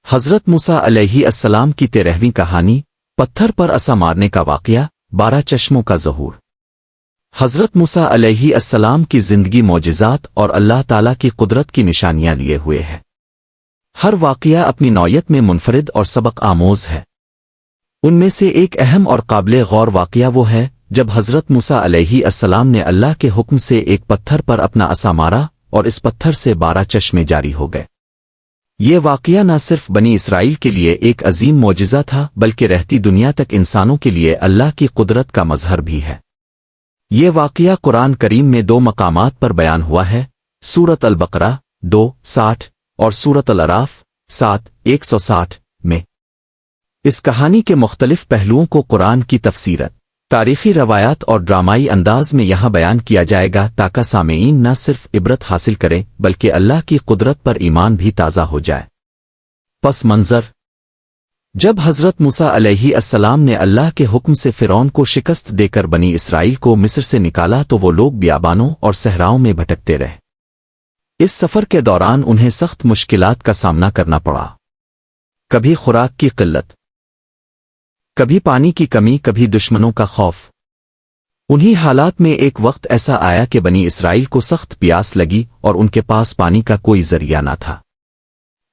حضرت موسیٰ علیہ السلام کی 13ویں کہانی، پتھر پر عصا مارنے کا واقعہ، 12 چشموں کا ظہور۔ حضرت موسیٰ علیہ السلام کی زندگی معجزات اور اللہ تعالیٰ کی قدرت کی نشانیاں لیے ہوئے ہے۔ ہر واقعہ اپنی نوعیت میں منفرد اور سبق آموز ہے۔ ان میں سے ایک اہم اور قابل غور واقعہ وہ ہے جب حضرت موسیٰ علیہ السلام نے اللہ کے حکم سے ایک پتھر پر اپنا عصا مارا اور اس پتھر سے 12 چشمے جاری ہو گئے۔ یہ واقعہ نہ صرف بنی اسرائیل کے لیے ایک عظیم معجزہ تھا بلکہ رہتی دنیا تک انسانوں کے لیے اللہ کی قدرت کا مظہر بھی ہے۔ یہ واقعہ قرآن کریم میں 2 مقامات پر بیان ہوا ہے، سورۃ البقرہ 2:60 اور سورۃ الاعراف 7:160 میں۔ اس کہانی کے مختلف پہلوؤں کو قرآن کی تفسیرات، تاریخی روایات اور ڈرامائی انداز میں یہاں بیان کیا جائے گا تاکہ سامعین نہ صرف عبرت حاصل کریں بلکہ اللہ کی قدرت پر ایمان بھی تازہ ہو جائے۔ پس منظر: جب حضرت موسیٰ علیہ السلام نے اللہ کے حکم سے فرعون کو شکست دے کر بنی اسرائیل کو مصر سے نکالا تو وہ لوگ بیابانوں اور صحراؤں میں بھٹکتے رہے۔ اس سفر کے دوران انہیں سخت مشکلات کا سامنا کرنا پڑا، کبھی خوراک کی قلت، کبھی پانی کی کمی، کبھی دشمنوں کا خوف۔ انہی حالات میں ایک وقت ایسا آیا کہ بنی اسرائیل کو سخت پیاس لگی اور ان کے پاس پانی کا کوئی ذریعہ نہ تھا۔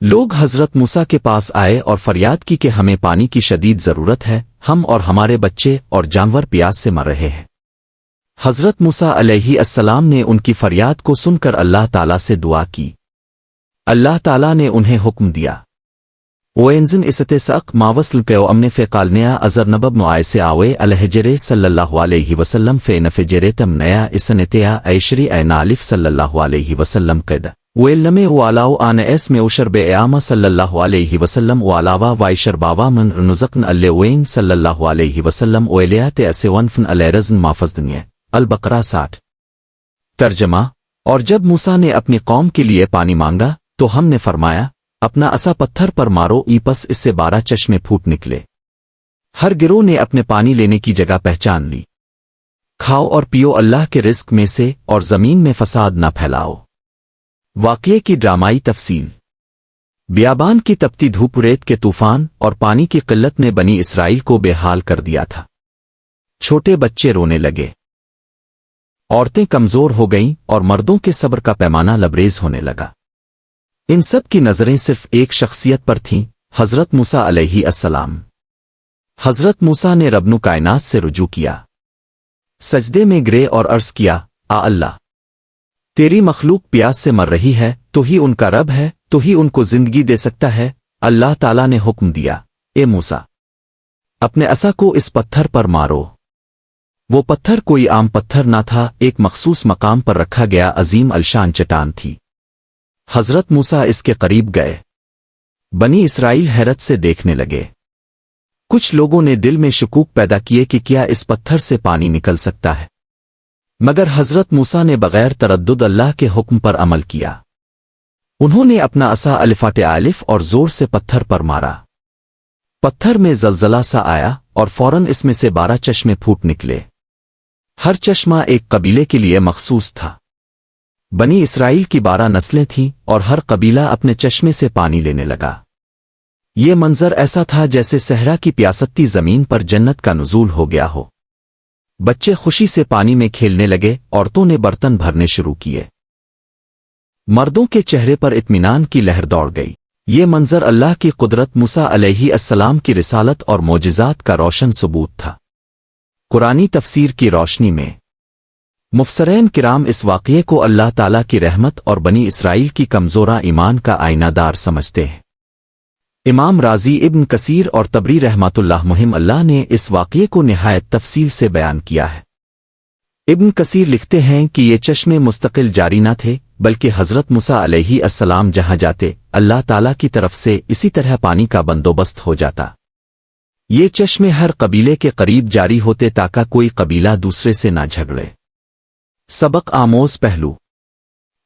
لوگ حضرت موسیٰ کے پاس آئے اور فریاد کی کہ ہمیں پانی کی شدید ضرورت ہے، ہم اور ہمارے بچے اور جانور پیاس سے مر رہے ہیں۔ حضرت موسیٰ علیہ السلام نے ان کی فریاد کو سن کر اللہ تعالیٰ سے دعا کی۔ اللہ تعالیٰ نے انہیں حکم دیا، وَإِنزِنْ إِسَتِسَقْ مَا وَصْلُكَ وَأَمْنِ فَقَالْنِيَا أَزَرْ نَبَبْ نُعَيْسِ آوَيْ الْهِجْرِ صلی اللہ علیہ وسلم فَإِنَفِجِرِتَمْ نَيَا إِسَنِتِيَا عَيْشْرِ نَالِف صلی اللہ علیہ وسلم قد وَإِلَّمِ وَعَلَاوْ آنَ اسْمِ أُشْرْبِ إِعَامَ صلی اللہ علیہ وسلم وَعَلَاوَ وَعِشْرْ بَاوَ مِنْ نُزَقْنَ اللَّوَيْن صلی اللہ علیہ وسلم وَإِلَيَاتِ أَسِوَنْفْنَ الْرَزْن مَافَزْدنِيَ البقرہ 60۔ ترجمہ: اور جب موسیٰ نے اپنی قوم کے لیے پانی مانگا تو ہم نے فرمایا، اپنا عصا پتھر پر مارو، پس اس سے 12 چشمے پھوٹ نکلے۔ ہر گروہ نے اپنے پانی لینے کی جگہ پہچان لی۔ کھاؤ اور پیو اللہ کے رزق میں سے اور زمین میں فساد نہ پھیلاؤ۔ واقعے کی ڈرامائی تفصیل: بیابان کی تپتی دھوپ، ریت کے طوفان اور پانی کی قلت نے بنی اسرائیل کو بے حال کر دیا تھا۔ چھوٹے بچے رونے لگے، عورتیں کمزور ہو گئیں اور مردوں کے صبر کا پیمانہ لبریز ہونے لگا۔ ان سب کی نظریں صرف ایک شخصیت پر تھیں، حضرت موسیٰ علیہ السلام۔ حضرت موسیٰ نے رب کائنات سے رجوع کیا، سجدے میں گرے اور عرض کیا، اللہ، تیری مخلوق پیاس سے مر رہی ہے، تو ہی ان کا رب ہے، تو ہی ان کو زندگی دے سکتا ہے۔ اللہ تعالیٰ نے حکم دیا، اے موسیٰ، اپنے عصا کو اس پتھر پر مارو۔ وہ پتھر کوئی عام پتھر نہ تھا، ایک مخصوص مقام پر رکھا گیا عظیم الشان چٹان تھی۔ حضرت موسیٰ اس کے قریب گئے۔ بنی اسرائیل حیرت سے دیکھنے لگے۔ کچھ لوگوں نے دل میں شکوک پیدا کیے کہ کیا اس پتھر سے پانی نکل سکتا ہے، مگر حضرت موسیٰ نے بغیر تردد اللہ کے حکم پر عمل کیا۔ انہوں نے اپنا عصا الفاٹ الف اور زور سے پتھر پر مارا۔ پتھر میں زلزلہ سا آیا اور فوراً اس میں سے 12 چشمے پھوٹ نکلے۔ ہر چشمہ ایک قبیلے کے لیے مخصوص تھا۔ بنی اسرائیل کی 12 نسلیں تھیں اور ہر قبیلہ اپنے چشمے سے پانی لینے لگا۔ یہ منظر ایسا تھا جیسے صحرا کی پیاستی زمین پر جنت کا نزول ہو گیا ہو۔ بچے خوشی سے پانی میں کھیلنے لگے، عورتوں نے برتن بھرنے شروع کیے، مردوں کے چہرے پر اطمینان کی لہر دوڑ گئی۔ یہ منظر اللہ کی قدرت، موسیٰ علیہ السلام کی رسالت اور معجزات کا روشن ثبوت تھا۔ قرآنی تفسیر کی روشنی میں مفسرین کرام اس واقعے کو اللہ تعالیٰ کی رحمت اور بنی اسرائیل کی کمزورہ ایمان کا آئینہ دار سمجھتے ہیں۔ امام رازی، ابن کثیر اور طبری رحمۃ اللہ مہم اللہ نے اس واقعے کو نہایت تفصیل سے بیان کیا ہے۔ ابن کثیر لکھتے ہیں کہ یہ چشمے مستقل جاری نہ تھے بلکہ حضرت موسیٰ علیہ السلام جہاں جاتے اللہ تعالیٰ کی طرف سے اسی طرح پانی کا بندوبست ہو جاتا۔ یہ چشمے ہر قبیلے کے قریب جاری ہوتے تاکہ کوئی قبیلہ دوسرے سے نہ جھگڑے۔ سبق آموز پہلو: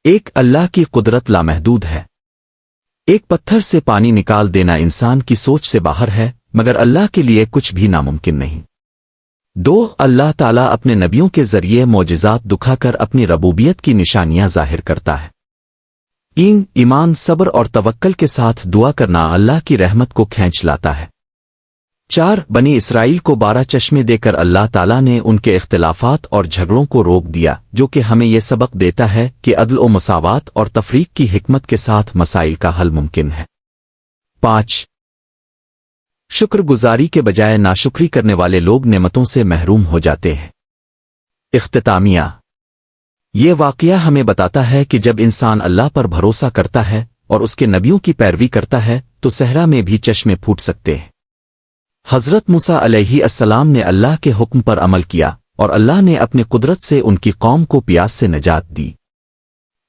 ایک، اللہ کی قدرت لامحدود ہے۔ ایک پتھر سے پانی نکال دینا انسان کی سوچ سے باہر ہے، مگر اللہ کے لیے کچھ بھی ناممکن نہیں۔ 2، اللہ تعالیٰ اپنے نبیوں کے ذریعے معجزات دکھا کر اپنی ربوبیت کی نشانیاں ظاہر کرتا ہے۔ ایمان صبر اور توکل کے ساتھ دعا کرنا اللہ کی رحمت کو کھینچ لاتا ہے۔ 4 بنی اسرائیل کو 12 چشمے دے کر اللہ تعالیٰ نے ان کے اختلافات اور جھگڑوں کو روک دیا، جو کہ ہمیں یہ سبق دیتا ہے کہ عدل و مساوات اور تفریق کی حکمت کے ساتھ مسائل کا حل ممکن ہے۔ 5 شکر گزاری کے بجائے ناشکری کرنے والے لوگ نعمتوں سے محروم ہو جاتے ہیں۔ اختتامیہ، یہ واقعہ ہمیں بتاتا ہے کہ جب انسان اللہ پر بھروسہ کرتا ہے اور اس کے نبیوں کی پیروی کرتا ہے تو صحرا میں بھی چشمے پھوٹ سکتے ہیں۔ حضرت موسیٰ علیہ السلام نے اللہ کے حکم پر عمل کیا اور اللہ نے اپنے قدرت سے ان کی قوم کو پیاس سے نجات دی۔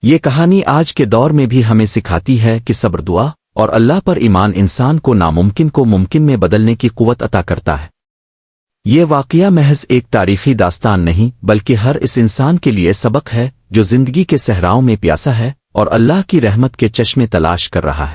یہ کہانی آج کے دور میں بھی ہمیں سکھاتی ہے کہ صبر، دعا اور اللہ پر ایمان انسان کو ناممکن کو ممکن میں بدلنے کی قوت عطا کرتا ہے۔ یہ واقعہ محض ایک تاریخی داستان نہیں بلکہ ہر اس انسان کے لیے سبق ہے جو زندگی کے صحراؤں میں پیاسا ہے اور اللہ کی رحمت کے چشمے تلاش کر رہا ہے۔